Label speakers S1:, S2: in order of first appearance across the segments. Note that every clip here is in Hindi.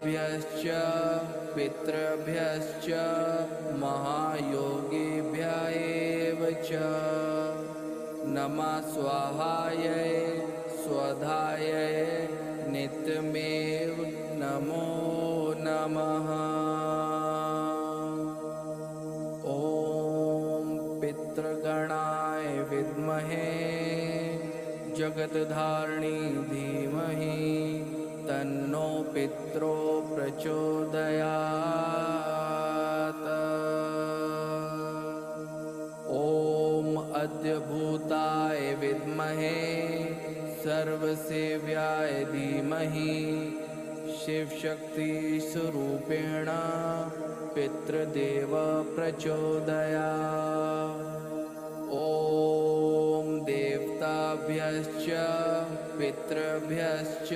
S1: भ्यश्च पितृभ्यश्च महायोगिभ्य एव च नमः स्वाहायै स्वधायै नित्यमेव नमो नमः। ॐ पितृगणाय विद्महे जगत्धारिणी धीमहि तन्नो पितरो प्रचोदयात्। ॐ अद्यभूताय विद्महे सर्वसेव्याय धीमहि शिवशक्तिस्वरूपेण पितृदेव प्रचोदयात्। ॐ देवताभ्यश्च पितृभ्यश्च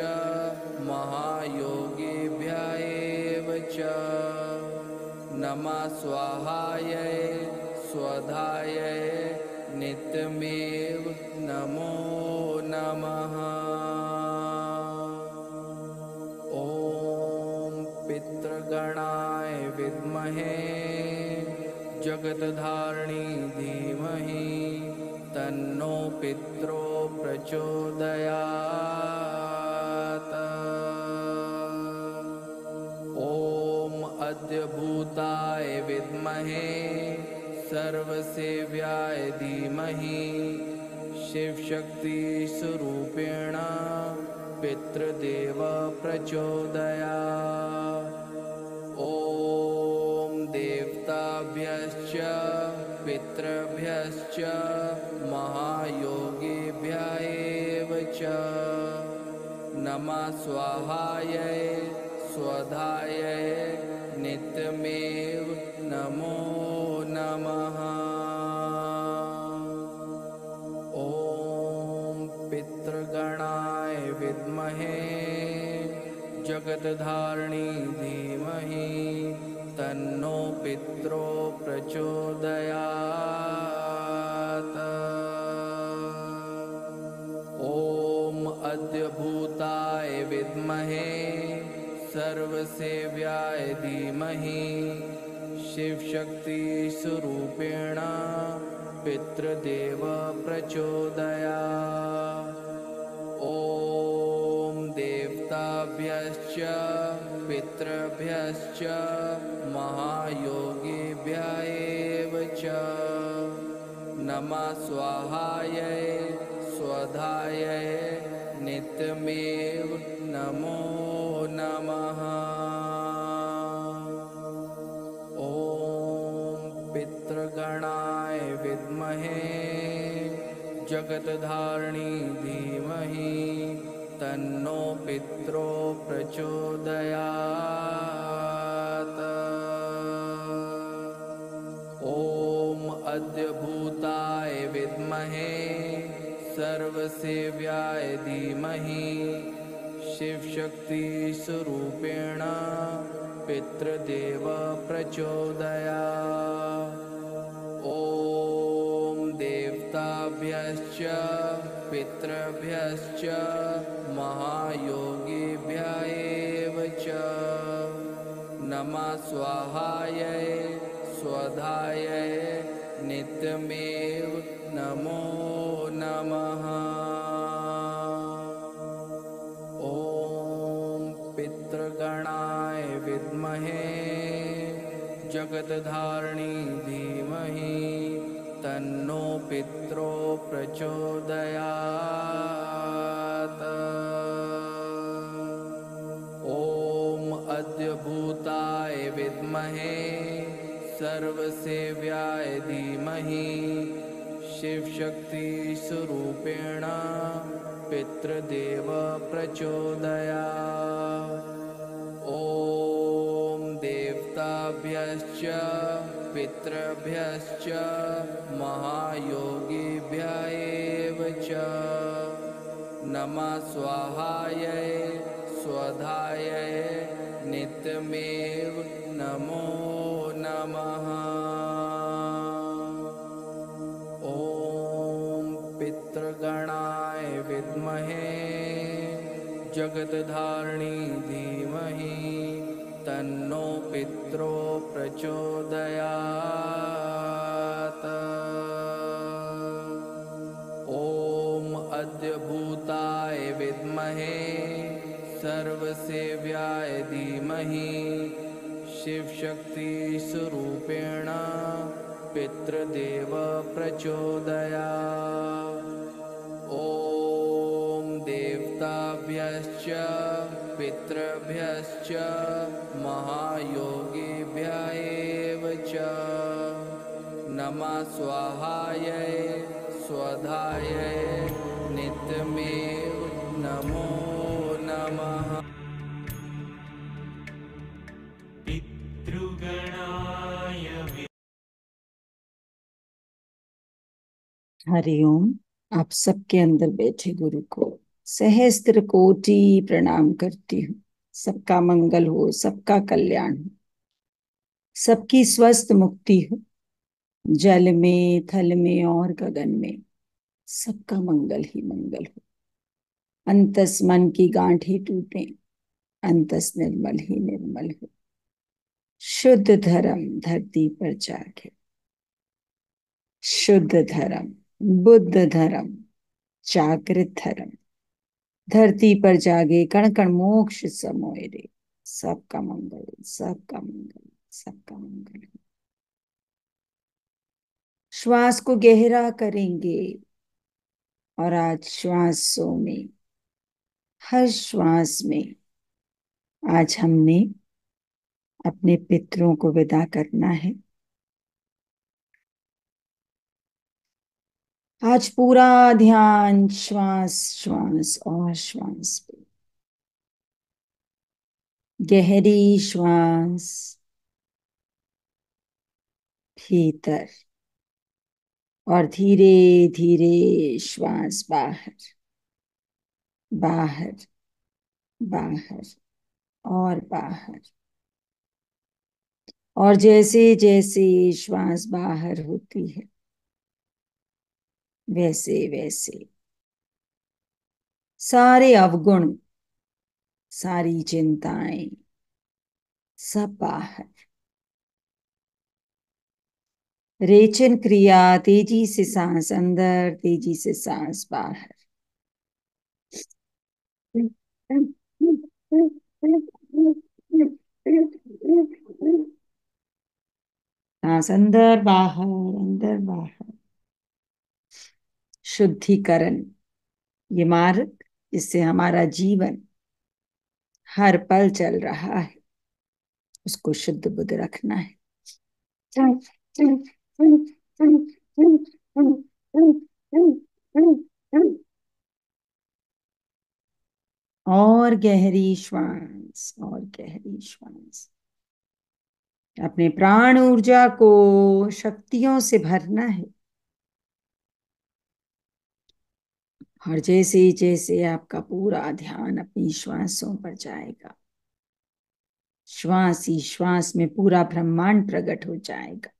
S1: महायोगिभ्य एव च नमः स्वाहायै स्वधायै नित्यमेव नमो नमः। ॐ पितृगणाय विद्महे जगत्धारिणी धीमहि तन्नो पितरो प्रचोदयात्। ॐ अद्यभूताय विद्महे सर्वसेव्याय धीमहि शिवशक्तिस्वरूपेण पितृदेव प्रचोदयात्। ॐ देवताभ्यश्च पितृभ्यश्च महायोगिभ्य एव च नमः स्वाहायै स्वधायै नित्यमेव नमो नमः। ॐ पितृगणाय विद्महे जगत्धारिणी धीमहि तन्नो पितरो प्रचोदयात्। ॐ अद्यभूताय विद्महे सर्वसेव्याय धीमहि शिवशक्तिस्वरूपेण पितृदेव प्रचोदयात्। ॐ देवताभ्यश्च पितृभ्यश्च महायोगिभ्य एव च नमः स्वाहायै स्वधायै नित्यमेव नमो नमः। ॐ पितृगणाय विद्महे जगत्धारिणी धीमहि तन्नो पितरो प्रचोदयात्। ॐ अद्यभूताय विद्महे सर्वसेव्याय धीमहि शिवशक्तिस्वरूपेण पितृदेव प्रचोदयात्। ॐ देवताभ्यश्च पितृभ्यश्च महायोगिभ्य एव च नमः स्वाहायै स्वधायै नित्यमेव नमो नमः। ॐ पितृगणाय विद्महे जगत्धारिणी धीमहि तन्नो पितरो प्रचोदयात्। ॐ अद्यभूताय विद्महे सर्वसेव्याय धीमहि शिवशक्तिस्वरूपेण पितृदेव प्रचोदयात्। ॐ देवताभ्यश्च पितृभ्यश्च महायोगिभ्य एव च नमः स्वाहायै स्वधायै नित्यमेव नमो नमः। ॐ पितृगणाय विद्महे जगत्धारिणी धीमहि तन्नो पित्रो प्रचोदयात्। ॐ अद्य भूताय विद्महे सर्वसेव्याय धीमहि शिवशक्तिस्वरूपेण पितृदेव प्रचोदयात्। ॐ देवताभ्यश्च पितृभ्यश्च महायोगिभ्य एव च नमः स्वाहायै स्वधायै नित्यमेव नमो नमः।
S2: हरिओम। आप सबके अंदर बैठे गुरु को सहस्त्र कोटि प्रणाम करती हूँ। सबका मंगल हो, सबका कल्याण हो, सबकी स्वस्थ मुक्ति हो। जल में, थल में और गगन में सबका मंगल ही मंगल हो। अंतस मन की गांठें टूटे, अंतस निर्मल ही निर्मल हो। शुद्ध धर्म धरती पर जागे, शुद्ध धर्म बुद्ध धर्म जागृत धर्म धरती पर जागे, कण कण मोक्ष समोए रे। सबका मंगल, सबका मंगल, सबका मंगल। श्वास को गहरा करेंगे और आज श्वासों में, हर श्वास में आज हमने अपने पितरों को विदा करना है। आज पूरा ध्यान श्वास श्वास और श्वास पे। गहरी श्वास भीतर और धीरे धीरे श्वास बाहर, बाहर, बाहर और बाहर। और जैसे जैसे श्वास बाहर होती है वैसे वैसे सारे अवगुण, सारी चिंताएं सब बाहर। रेचन क्रिया, तेजी से सांस अंदर, तेजी से सांस बाहर। सांस अंदर बाहर, अंदर बाहर। शुद्धिकरण, ये मार्ग जिससे हमारा जीवन हर पल चल रहा है, उसको शुद्ध बुद्ध रखना है। और गहरी श्वास, और गहरी श्वास। अपने प्राण ऊर्जा को शक्तियों से भरना है। और जैसे जैसे आपका पूरा ध्यान अपनी श्वासों पर जाएगा, श्वास ही श्वास में पूरा ब्रह्मांड प्रकट हो जाएगा।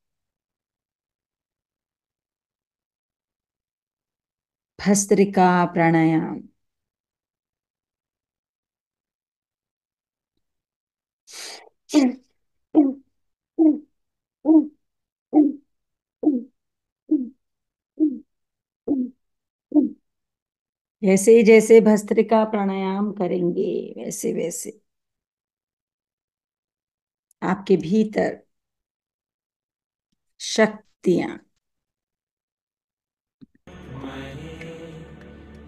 S2: भस्त्रिका प्राणायाम। जैसे जैसे भस्त्रिका प्राणायाम करेंगे वैसे वैसे आपके भीतर शक्तियां,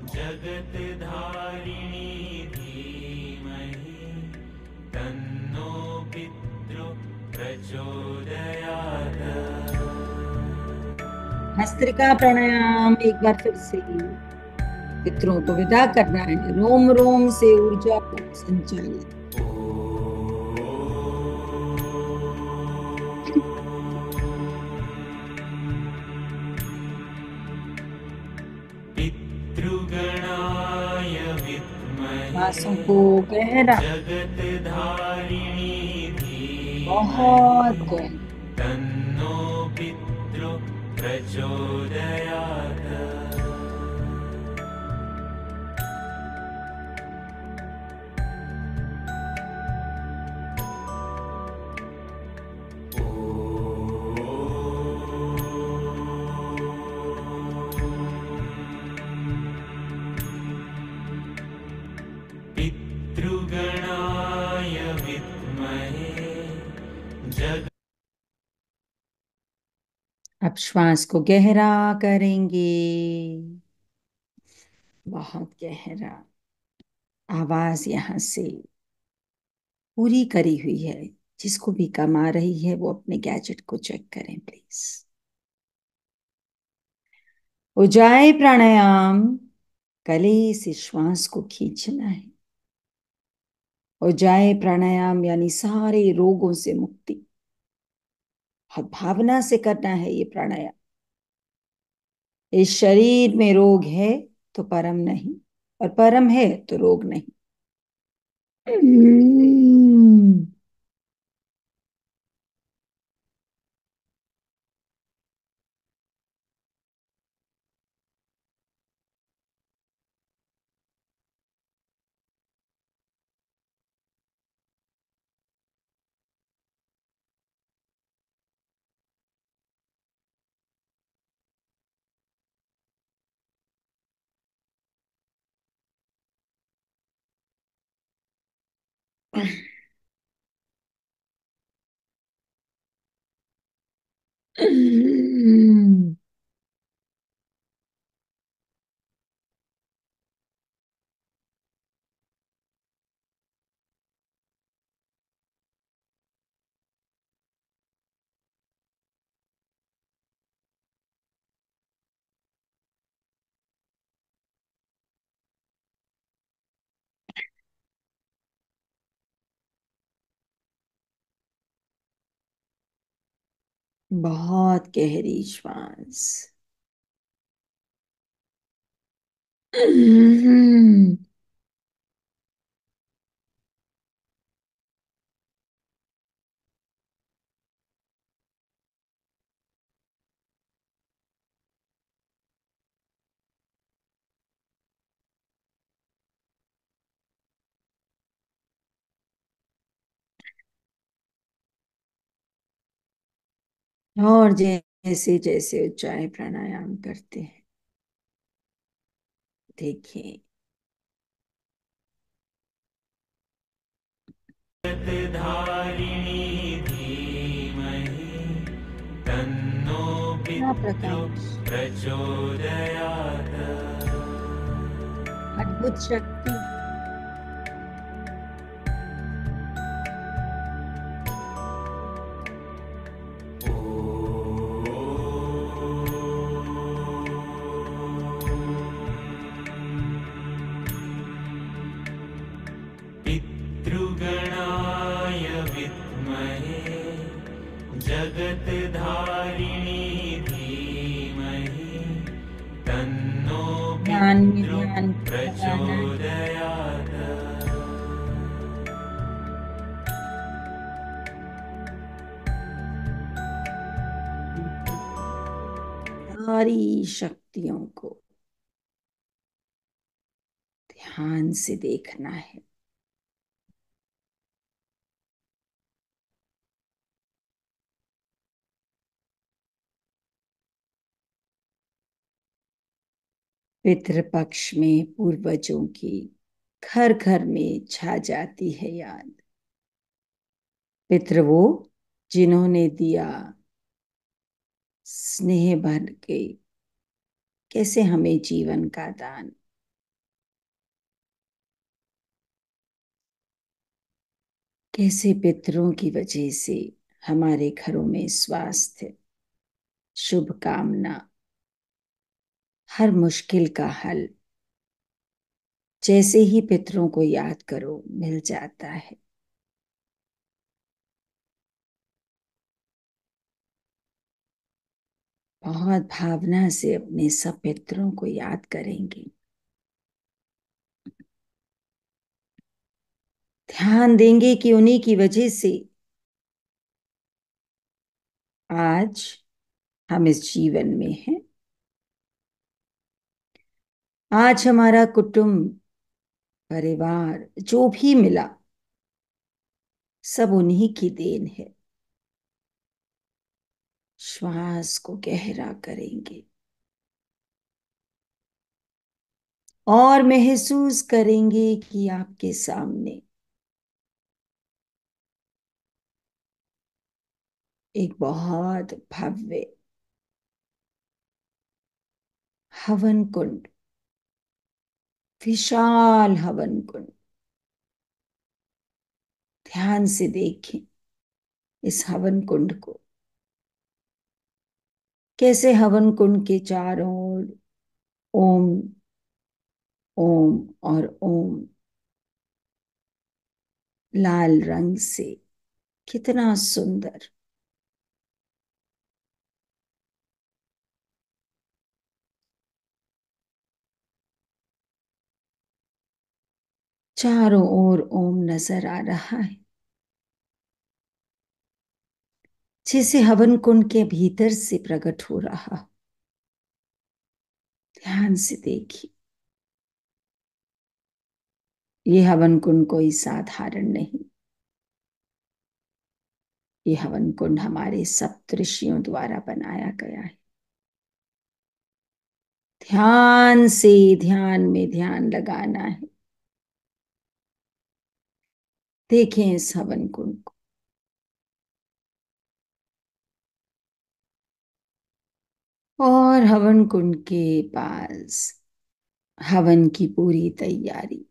S3: जगत धारिणी धीमहि तन्नो पितृ प्रचोदयात्।
S2: भस्त्रिका प्राणायाम एक बार फिर से। पितरों को विदा करना है, रोम रोम से ऊर्जा का संचालन।
S3: पितृगणाय विद्महे
S2: श्वासों को गहरा,
S3: जगत धारिणी धीमहि
S2: बहुत गहरा।
S3: तन्नो पितृ प्रचोदयात्।
S2: अब श्वास को गहरा करेंगे, बहुत गहरा। आवाज यहां से पूरी करी हुई है। जिसको भी कम आ रही है वो अपने गैजेट को चेक करें प्लीज। उज्जाई प्राणायाम, गले से श्वास को खींचना है। उज्जाई प्राणायाम यानी सारे रोगों से मुक्ति। बहुत भावना से करना है ये प्राणायाम। इस शरीर में रोग है तो परम नहीं, और परम है तो रोग नहीं। बहुत गहरी श्वास। और जैसे जैसे उज्जाई प्राणायाम करते हैं, देखिए
S3: धारिणी धीमहि तन्नो
S2: क्या
S3: पितृ
S2: प्रकाश,
S3: प्रचोदयात्।
S2: अद्भुत शक्ति।
S3: पितृगणाय विद्महे जगत्धारिणी धीमहि तन्नो
S2: ध्यान में
S3: पितृ
S2: ध्यान लगाना है।
S3: प्रचोदयात्।
S2: सारी शक्तियों को ध्यान से देखना है। पितृपक्ष में पूर्वजों की घर घर में छा जाती है याद। पितृ वो जिन्होंने दिया स्नेह भर के, कैसे हमें जीवन का दान। कैसे पितरों की वजह से हमारे घरों में स्वास्थ्य, शुभ कामना, हर मुश्किल का हल जैसे ही पितरों को याद करो मिल जाता है। बहुत भावना से अपने सब पितरों को याद करेंगे। ध्यान देंगे कि उन्हीं की वजह से आज हम इस जीवन में हैं। आज हमारा कुटुंब, परिवार जो भी मिला सब उन्हीं की देन है। श्वास को गहरा करेंगे और महसूस करेंगे कि आपके सामने एक बहुत भव्य हवन कुंड, विशाल हवन कुंड। ध्यान से देखें इस हवन कुंड को, कैसे हवन कुंड के चारों ओर ओम ओम और ओम लाल रंग से, कितना सुंदर। चारों ओर ओम नजर आ रहा है, जैसे हवन कुंड के भीतर से प्रकट हो रहा। ध्यान से देखिए, ये हवन कुंड कोई साधारण नहीं। ये हवन कुंड हमारे सप्तऋषियों द्वारा बनाया गया है। ध्यान से, ध्यान में ध्यान लगाना है। देखें इस हवन कुंड को, और हवन कुंड के पास हवन की पूरी तैयारी।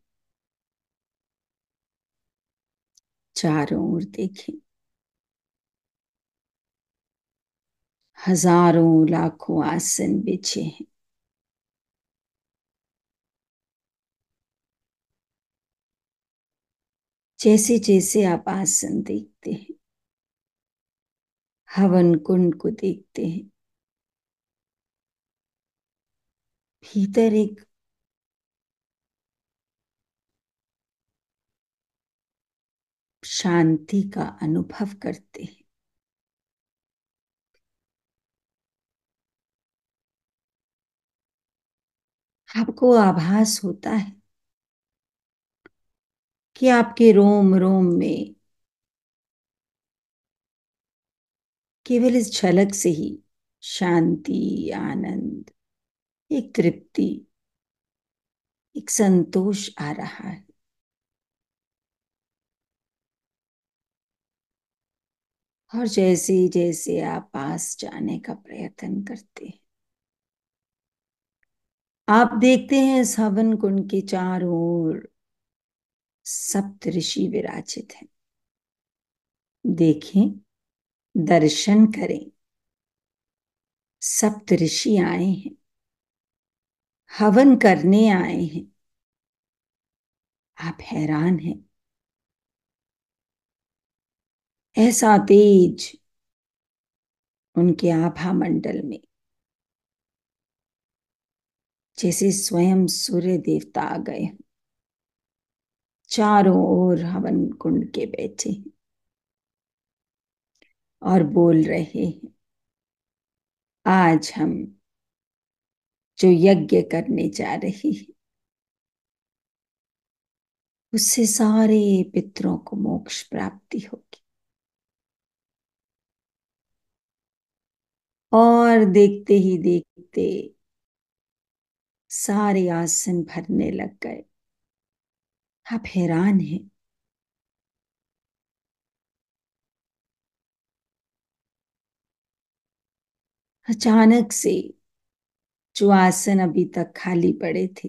S2: चारों ओर देखें, हजारों लाखों आसन बिछे हैं। जैसे जैसे आप आसन देखते हैं, हवन कुंड को देखते हैं, भीतर एक शांति का अनुभव करते हैं। आपको आभास होता है कि आपके रोम रोम में केवल इस झलक से ही शांति, आनंद, एक तृप्ति, एक संतोष आ रहा है। और जैसे जैसे आप पास जाने का प्रयत्न करते हैं, आप देखते हैं इस हवन कुंड के चारों ओर सप्तऋषि विराजित हैं। देखें, दर्शन करें, सप्तऋषि आए हैं, हवन करने आए हैं। आप हैरान हैं, ऐसा तेज उनके आभा मंडल में, जैसे स्वयं सूर्य देवता आ गए। चारों ओर हवन कुंड के बैठे हैं और बोल रहे हैं, आज हम जो यज्ञ करने जा रहे हैं, उससे सारे पितरों को मोक्ष प्राप्ति होगी। और देखते ही देखते सारे आसन भरने लग गए। आप हैरान हैं, अचानक से जो आसन अभी तक खाली पड़े थे,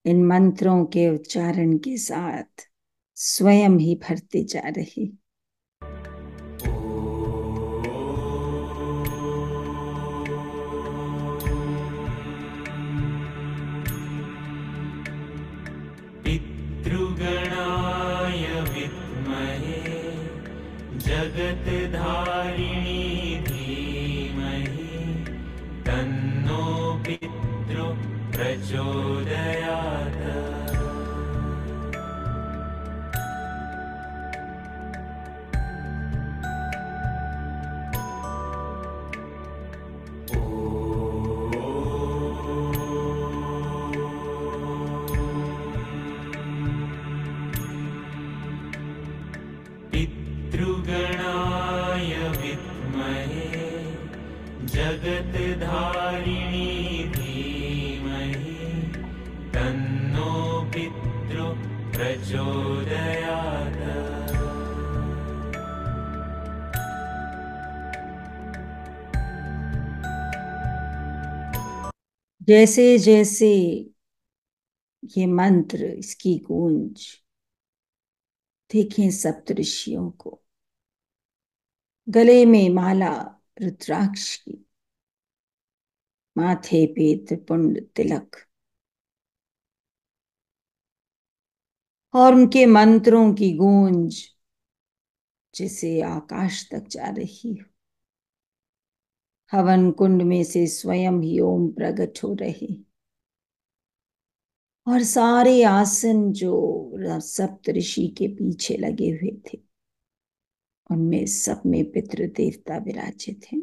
S2: इन मंत्रों के उच्चारण के साथ स्वयं ही भरते जा रहे।
S3: पितृगणाय विद्महे जगत्धारिणी धीमहि तन्नो पितृ प्रचोदयात्। पितृगणाय विद्महे जगत्धारिणी धीमहि तन्नो पितृ प्रचोदयात्।
S2: जैसे जैसे ये मंत्र, इसकी गूंज, देखें सप्तऋषियों को, गले में माला रुद्राक्ष की, माथे पे त्रिपुंड तिलक, और उनके मंत्रों की गूंज जिसे आकाश तक जा रही हो। हवन कुंड में से स्वयं ही ओम प्रकट हो रहे, और सारे आसन जो सप्तऋषि के पीछे लगे हुए थे, उनमें सब में पितृ देवता विराजित हैं।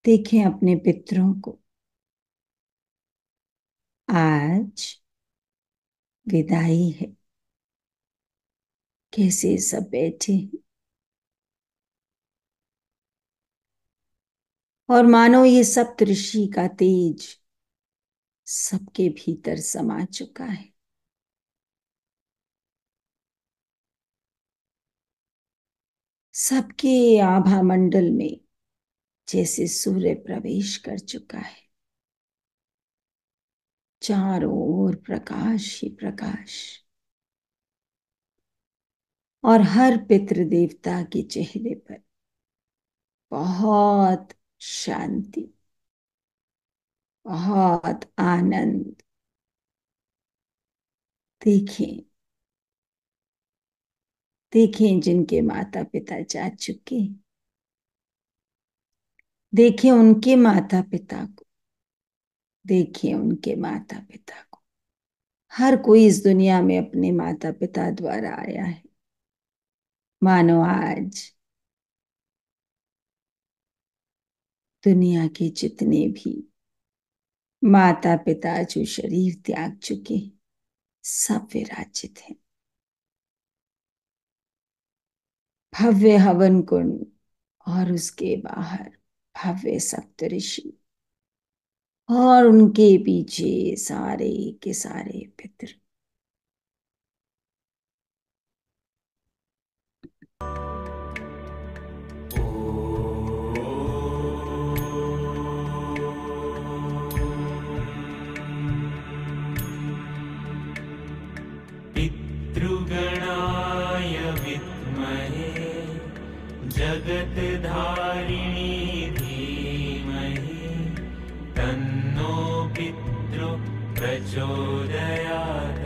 S2: देखें अपने पितरों को। आज विदाई है, कैसे सब बैठे हैं, और मानो ये सप्तऋषि का तेज सबके भीतर समा चुका है। सबके आभा मंडल में जैसे सूर्य प्रवेश कर चुका है। चारों ओर प्रकाश ही प्रकाश, और हर पितृ देवता के चेहरे पर बहुत शांति, बहुत आनंद। देखें, देखें जिनके माता पिता जा चुके, देखें उनके माता पिता को, देखें उनके माता पिता को। हर कोई इस दुनिया में अपने माता पिता द्वारा आया है। मानो आज दुनिया के जितने भी माता पिता जो शरीर त्याग चुके, सब विराजित हैं। भव्य हवन कुंड, और उसके बाहर भव्य सप्तऋषि, और उनके पीछे सारे के सारे पितृ।
S3: पितृगणाय विद्महे जगत्धारिणी धीमहि तन्नो पितृ प्रचोदयात्।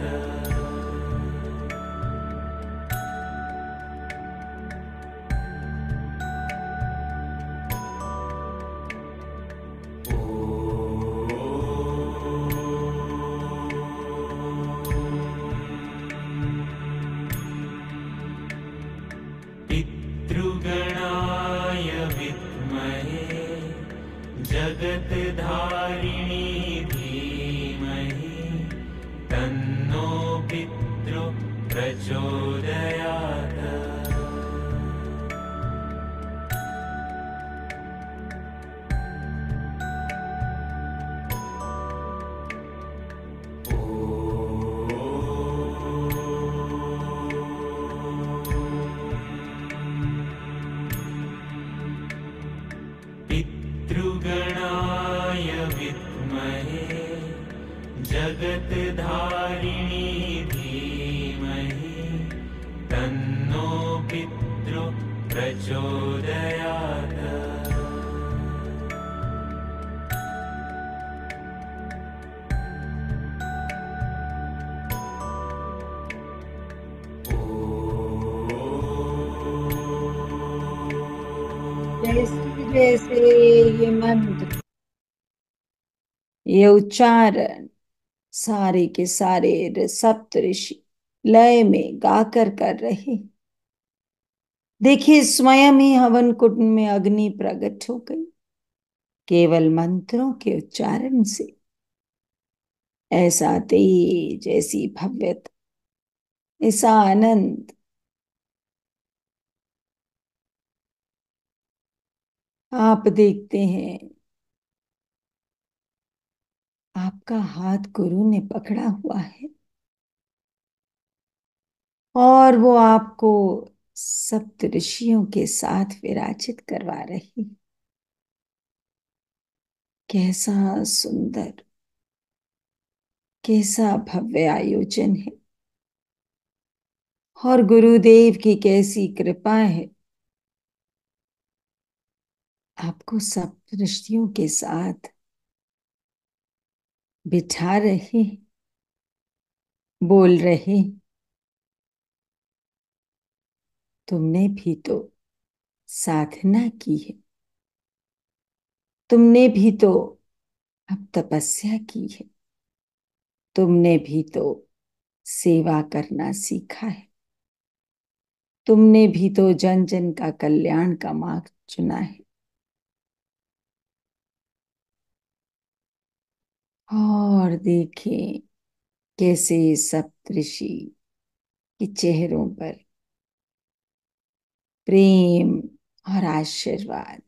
S3: पितृगणाय विद्महे जगत्धारिणी धीमहि तन्नो पितृ प्रचोदयात्। पितृगणाय विद्महे जगत्धारिणी धीमहि तन्नो पितृ प्रचोदयात्।
S2: जैसे जैसे ये मंत्र, ये उच्चारण सारे के सारे सप्तऋषि लय में गाकर कर रहे। देखिए स्वयं ही हवन कुंड में अग्नि प्रकट हो गई, केवल मंत्रों के उच्चारण से। ऐसा तेज, ऐसी भव्यता, ऐसा आनंद। आप देखते हैं आपका हाथ गुरु ने पकड़ा हुआ है, और वो आपको सप्त ऋषियों के साथ विराजित करवा रही। कैसा सुंदर, कैसा भव्य आयोजन है और गुरुदेव की कैसी कृपा है। आपको सब दृष्टियों के साथ बिठा रहे, बोल रहे, तुमने भी तो साधना की है, तुमने भी तो अब तपस्या की है, तुमने भी तो सेवा करना सीखा है, तुमने भी तो जन जन का कल्याण का मार्ग चुना है। और देखें कैसे सप्तऋषि के चेहरों पर प्रेम और आशीर्वाद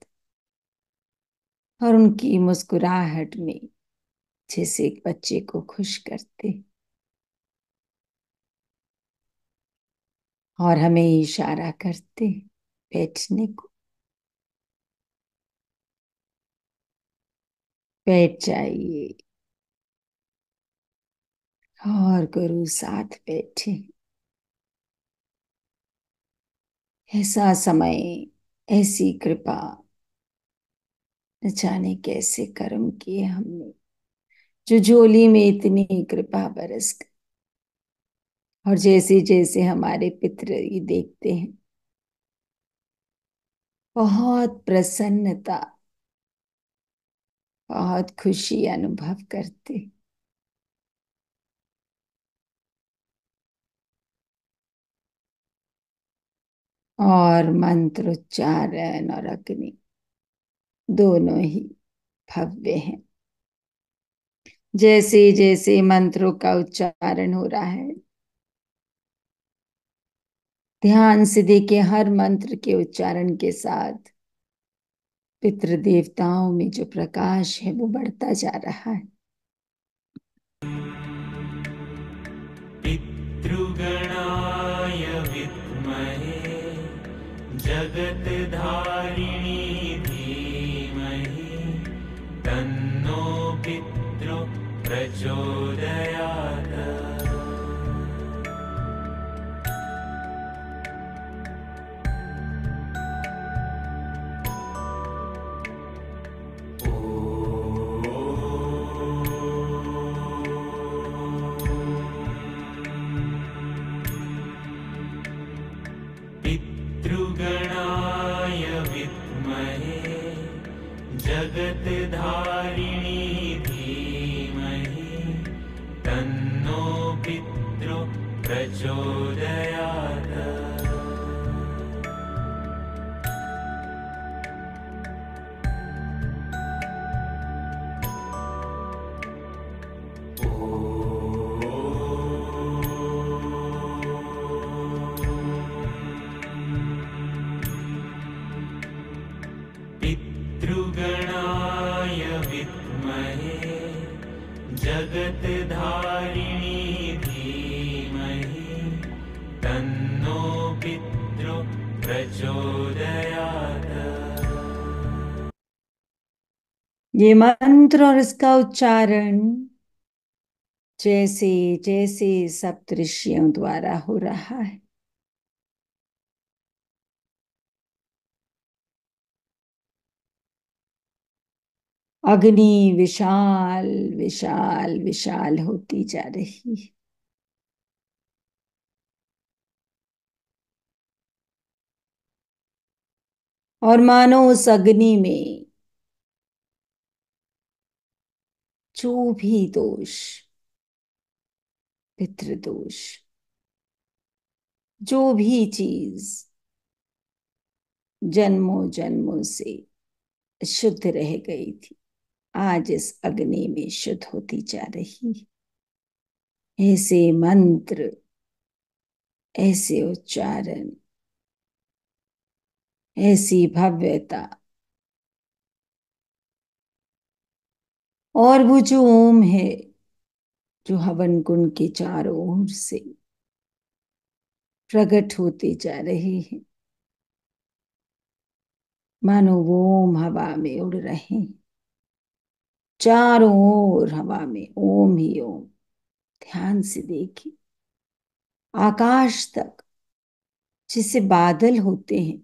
S2: और उनकी मुस्कुराहट में जैसे एक बच्चे को खुश करते और हमें इशारा करते बैठने को। बैठ जाइए और गुरु साथ बैठे। ऐसा समय, ऐसी कृपा, न जाने कैसे कर्म किए हमने जो झोली में इतनी कृपा बरस गई। और जैसे जैसे हमारे पितृ ये देखते हैं, बहुत प्रसन्नता, बहुत खुशी अनुभव करते। और मंत्र उच्चारण और अग्नि दोनों ही भव्य हैं। जैसे जैसे मंत्रों का उच्चारण हो रहा है, ध्यान से देखे हर मंत्र के उच्चारण के साथ पितृ देवताओं में जो प्रकाश है वो बढ़ता जा रहा है।
S3: पितृगणाय विद्महे जगत्धारिणी धीमहि तन्नो पितृ प्रचोदयात्। पितृगणाय विद्महे जगत्धारिणी धीमहि तन्नो पितृ प्रचोदयात्। पितृगणाय विद्महे जगत्धारिणी धीमहि तन्नो पितृ प्रचोदयात्।
S2: ये मंत्र और इसका उच्चारण जैसे जैसे सप्तऋषियों द्वारा हो रहा है, अग्नि विशाल विशाल विशाल होती जा रही है। और मानो उस अग्नि में जो भी दोष, पितृदोष, जो भी चीज जन्मों जन्मों से शुद्ध रह गई थी, आज इस अग्नि में शुद्ध होती जा रही है। ऐसे मंत्र, ऐसे उच्चारण, ऐसी भव्यता, और वो जो ओम है जो हवन कुंड के चारों ओर से प्रकट होते जा रहे हैं, मानो वो ओम हवा में उड़ रहे हैं। चारों ओर हवा में ओम ही ओम। ध्यान से देखिए, आकाश तक जिसे बादल होते हैं,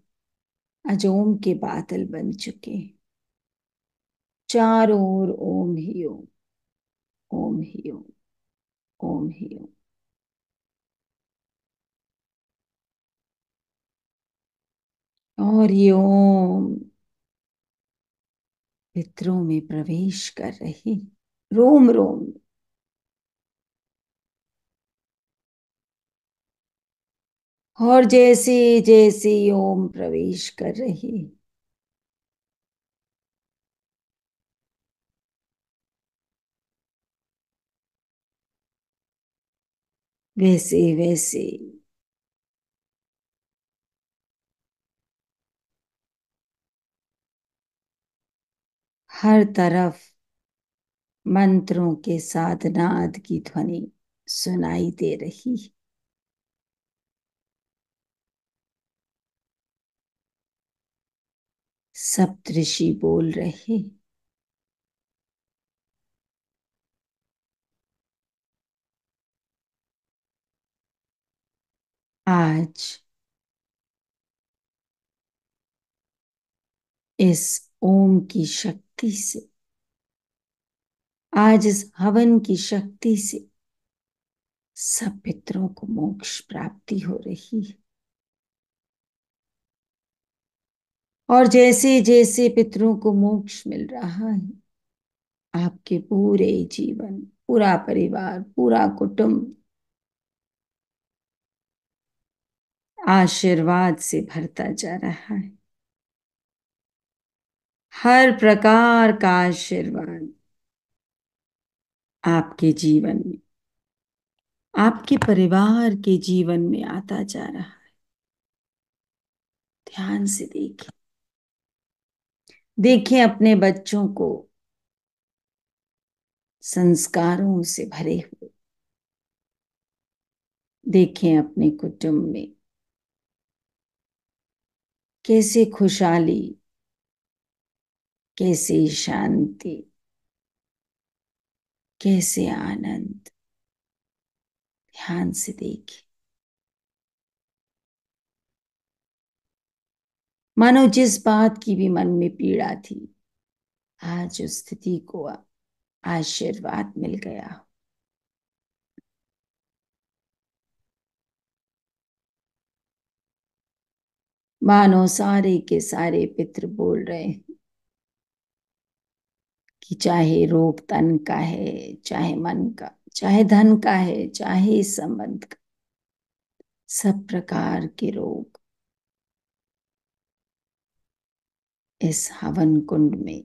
S2: आज ओम के बादल बन चुके हैं। चारों ओर ओम ही ओम, ओम ही ओम, ओम ही ओम। और ये ओम पितरों में प्रवेश कर रही, रोम रोम में। और जैसे जैसे ओम प्रवेश कर रही, वैसे वैसे हर तरफ मंत्रों के साधनाद की ध्वनि सुनाई दे रही। सप्तऋषि बोल रहे, आज इस ओम की शक्ति से, आज इस हवन की शक्ति से सब पितरों को मोक्ष प्राप्ति हो रही है। और जैसे जैसे पितरों को मोक्ष मिल रहा है, आपके पूरे जीवन, पूरा परिवार, पूरा कुटुंब आशीर्वाद से भरता जा रहा है। हर प्रकार का आशीर्वाद आपके जीवन में, आपके परिवार के जीवन में आता जा रहा है। ध्यान से देखें, देखें अपने बच्चों को संस्कारों से भरे हुए, देखें अपने कुटुंब में कैसे खुशहाली, कैसे शांति, कैसे आनंद। ध्यान से देखें, मानो जिस बात की भी मन में पीड़ा थी, आज उस स्थिति को आशीर्वाद मिल गया। मानो सारे के सारे पितृ बोल रहे हैं कि चाहे रोग तन का है, चाहे मन का, चाहे धन का है, चाहे इस संबंध का, सब प्रकार के रोग इस हवन कुंड में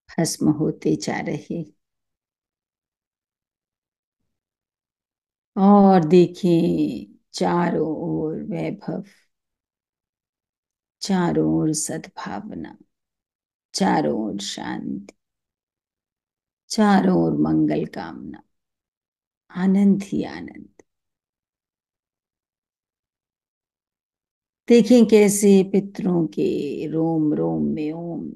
S2: भस्म होते जा रहे। और देखें चारों ओर वैभव, चारों ओर सद्भावना, चारों ओर शांति, चारों ओर मंगल कामना, आनंद ही आनंद। देखें कैसे पितरों के रोम रोम में ओम,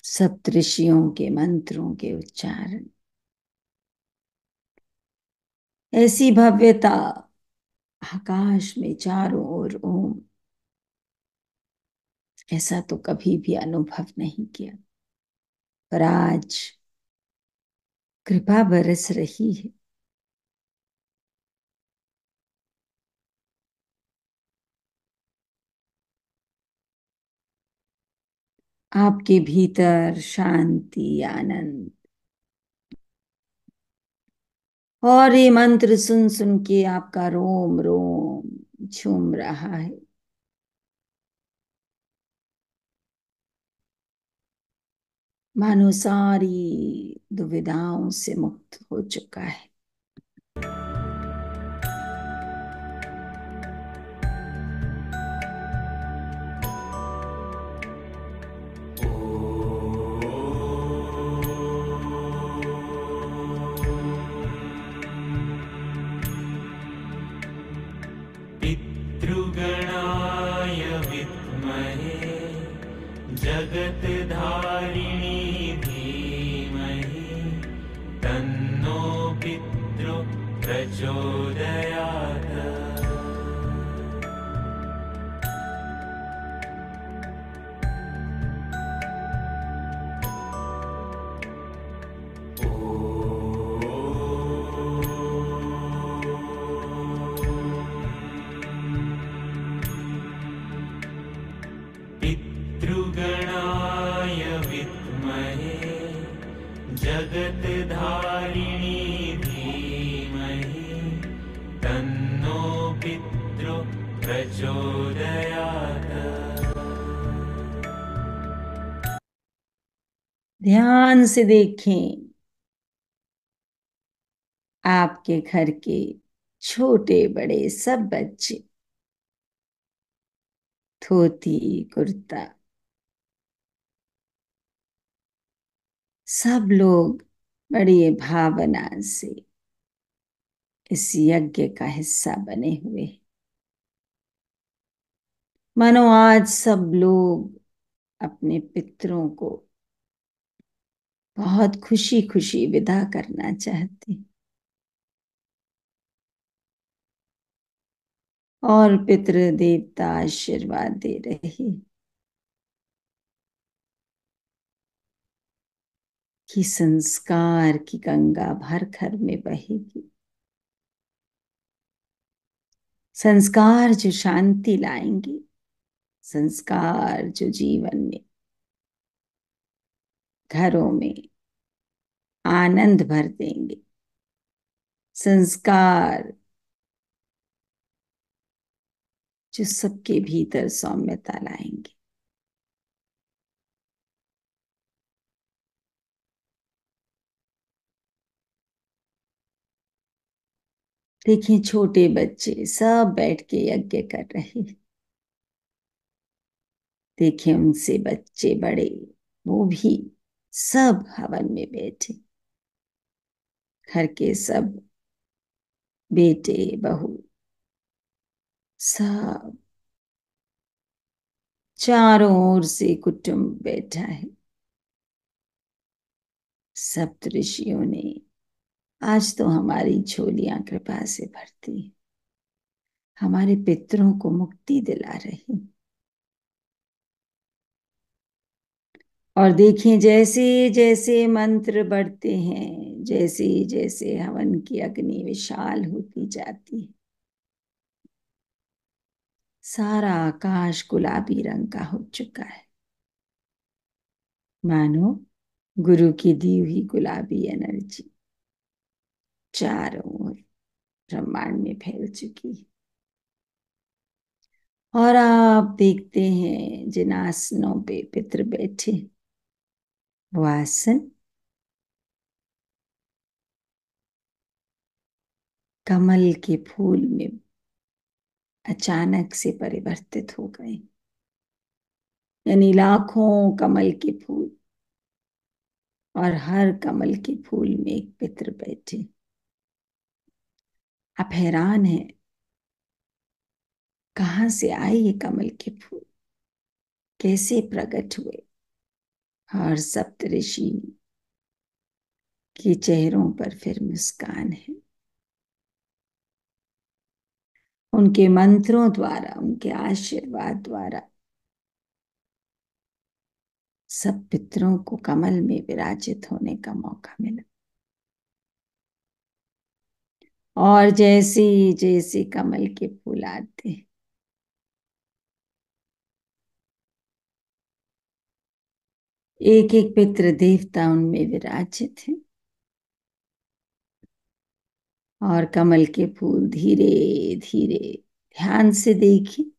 S2: सप्तऋषियों के मंत्रों के उच्चारण, ऐसी भव्यता, आकाश में चारों ओर ओम, ऐसा तो कभी भी अनुभव नहीं किया। पर आज कृपा बरस रही है। आपके भीतर शांति, आनंद, और ये मंत्र सुन सुन के आपका रोम रोम झूम रहा है। मानो सारी दुविधाओं से मुक्त हो चुका है।
S3: जगत्धारिणी धीमहि तन्नो पितृ प्रचोदयात्। पितृगणाय विद्महे जगत्धारिणी धीमहि तन्नो पितृ प्रचोदयात्।
S2: ध्यान से देखें आपके घर के छोटे बड़े सब बच्चे धोती कुर्ता सब लोग बड़ी भावना से इस यज्ञ का हिस्सा बने हुए हैं। मानो आज सब लोग अपने पितरों को बहुत खुशी खुशी विदा करना चाहते हैं और पितृ देवता आशीर्वाद दे रहे हैं कि संस्कार की गंगा भर घर में बहेगी। संस्कार जो शांति लाएंगे, संस्कार जो जीवन में घरों में आनंद भर देंगे, संस्कार जो सबके भीतर सौम्यता लाएंगे। देखिए छोटे बच्चे सब बैठ के यज्ञ कर रहे हैं। देखिए उनसे बच्चे बड़े वो भी सब हवन में बैठे। घर के सब बेटे बहू सब चारों ओर से कुटुंब बैठा है। सप्त ऋषियों ने आज तो हमारी झोलियां कृपा से भरती, हमारे पितरों को मुक्ति दिला रही। और देखें जैसे जैसे मंत्र बढ़ते हैं, जैसे जैसे हवन की अग्नि विशाल होती जाती है, सारा आकाश गुलाबी रंग का हो चुका है। मानो गुरु की दी हुई गुलाबी एनर्जी चारों ओर ब्रह्मांड में फैल चुकी है। और आप देखते हैं जिन आसनों पे पितृ बैठे, वो आसन कमल के फूल में अचानक से परिवर्तित हो गए। यानी लाखों कमल के फूल और हर कमल के फूल में एक पितृ बैठे। आप हैरान हैं कहां से आए ये कमल के फूल, कैसे प्रकट हुए। और सप्तऋषि के चेहरों पर फिर मुस्कान है। उनके मंत्रों द्वारा, उनके आशीर्वाद द्वारा सब पितरों को कमल में विराजित होने का मौका मिला। और जैसे जैसे कमल के फूल आते हैं, एक एक पितृ देवता उनमें विराजित है। और कमल के फूल धीरे धीरे ध्यान से देखिए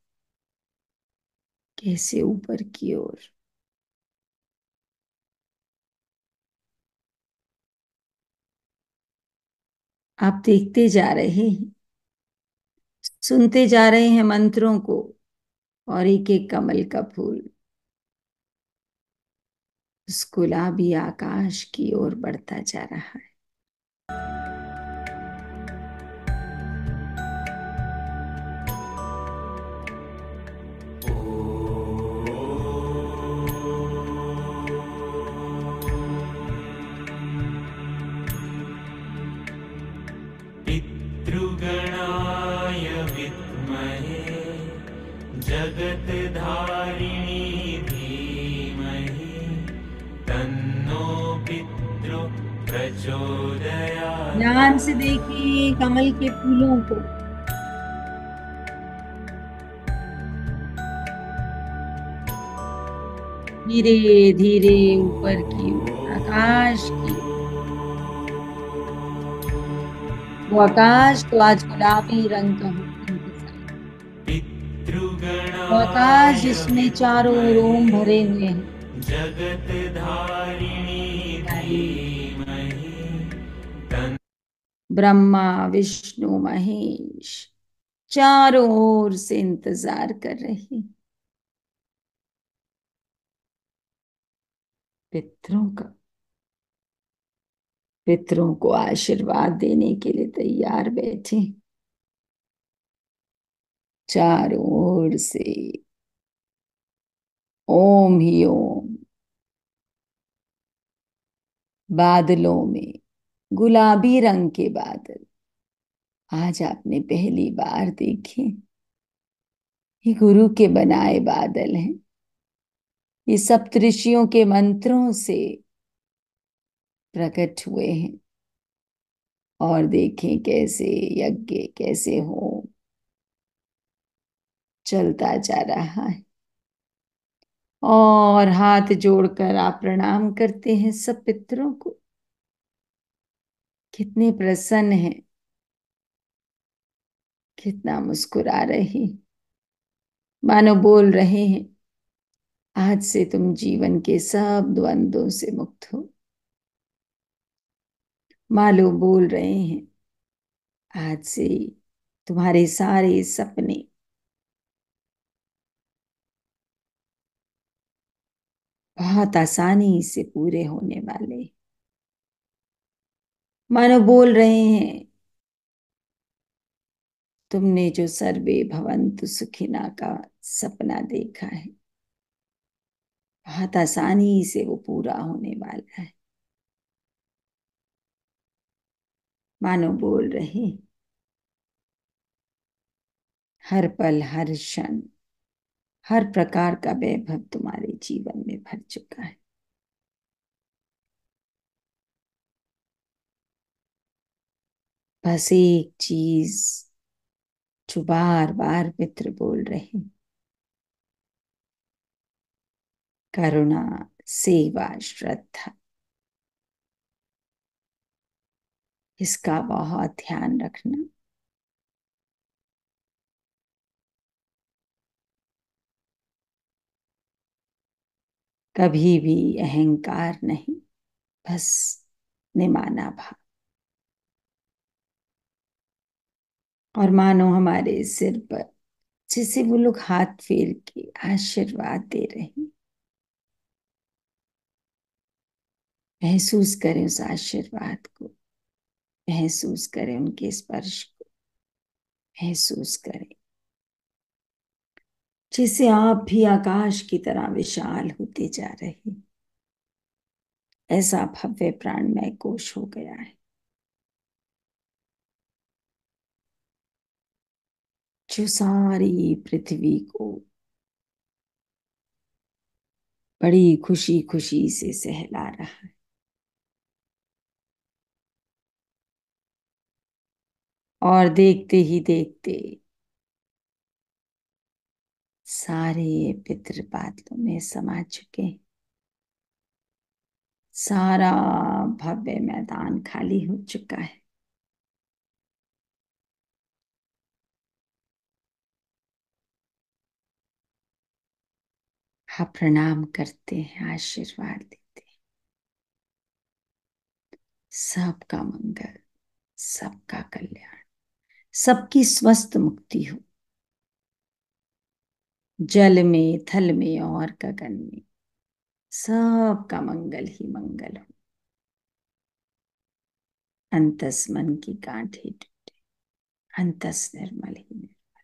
S2: कैसे ऊपर की ओर आप देखते जा रहे हैं, सुनते जा रहे हैं मंत्रों को, और एक एक कमल का फूल उस गुलाबी आकाश की ओर बढ़ता जा रहा है। ध्यान से देखिए कमल के फूलों को। धीरे धीरे ऊपर की ओर, आकाश की ओर। वो आकाश तो आज गुलाबी रंग का हो, वो आकाश जिसमें चारों ओर ओम भरे हुए हैं।
S3: जगत धारिणी धीमहि तन्
S2: ब्रह्मा विष्णु महेश चारों ओर से इंतजार कर रहे हैं। पितरों को आशीर्वाद देने के लिए तैयार बैठे। चारों ओर से ओम ही ओम। बादलों में गुलाबी रंग के बादल आज आपने पहली बार देखे। ये गुरु के बनाए बादल हैं। ये सप्तऋषियों के मंत्रों से प्रकट हुए हैं। और देखें कैसे यज्ञ, कैसे होम चलता जा रहा है। और हाथ जोड़कर आप प्रणाम करते हैं सब पितरों को। कितने प्रसन्न हैं, कितना मुस्कुरा रहे हैं, मानो बोल रहे हैं आज से तुम जीवन के सब द्वंद्वों से मुक्त हो। मानो बोल रहे हैं आज से तुम्हारे सारे सपने बहुत आसानी से पूरे होने वाले। मानो बोल रहे हैं तुमने जो सर्वे भवन्तु सुखिना का सपना देखा है बहुत आसानी से वो पूरा होने वाला है। मानो बोल रहे हर पल हर क्षण हर प्रकार का वैभव तुम्हारे जीवन में भर चुका है। बस एक चीज जो बार बार मित्र बोल रहे, करुणा, सेवा, श्रद्धा, इसका बहुत ध्यान रखना। कभी भी अहंकार नहीं, बस निमाना भाव। और मानो हमारे सिर पर जैसे वो लोग हाथ फेर के आशीर्वाद दे रहे हैं। महसूस करें उस आशीर्वाद को, महसूस करें उनके स्पर्श को, महसूस करें जैसे आप भी आकाश की तरह विशाल होते जा रहे हैं। ऐसा भव्य प्राणमय कोश हो गया है जो सारी पृथ्वी को बड़ी खुशी खुशी से सहला रहा है। और देखते ही देखते सारे पितृ बादलों में समा चुके हैं। सारा भव्य मैदान खाली हो चुका है। आप प्रणाम करते हैं, आशीर्वाद देते हैं। सबका मंगल, सबका कल्याण, सबकी स्वस्थ मुक्ति हो। जल में, थल में और गगन में सबका मंगल ही मंगल हो। अंतस मन की गांठें टूटे, अंतस निर्मल ही निर्मल।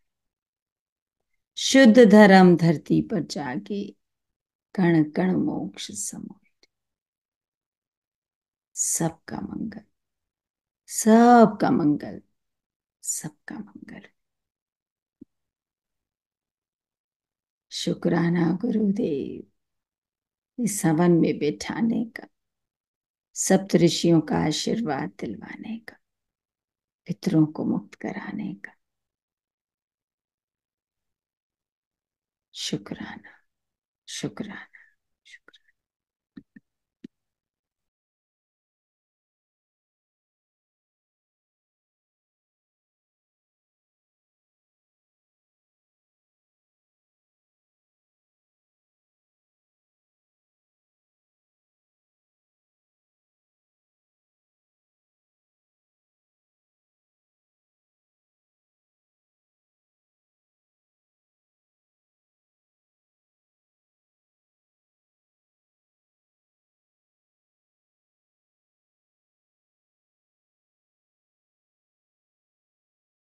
S2: शुद्ध धर्म धरती पर जागे, कण कण मोक्ष समोए। सबका मंगल, सबका मंगल, सबका मंगल। शुक्राना गुरुदेव इस हवन में बैठाने का, सप्त ऋषियों का आशीर्वाद दिलवाने का। पितरों को मुक्त कराने का। शुक्राना, शुक्राना।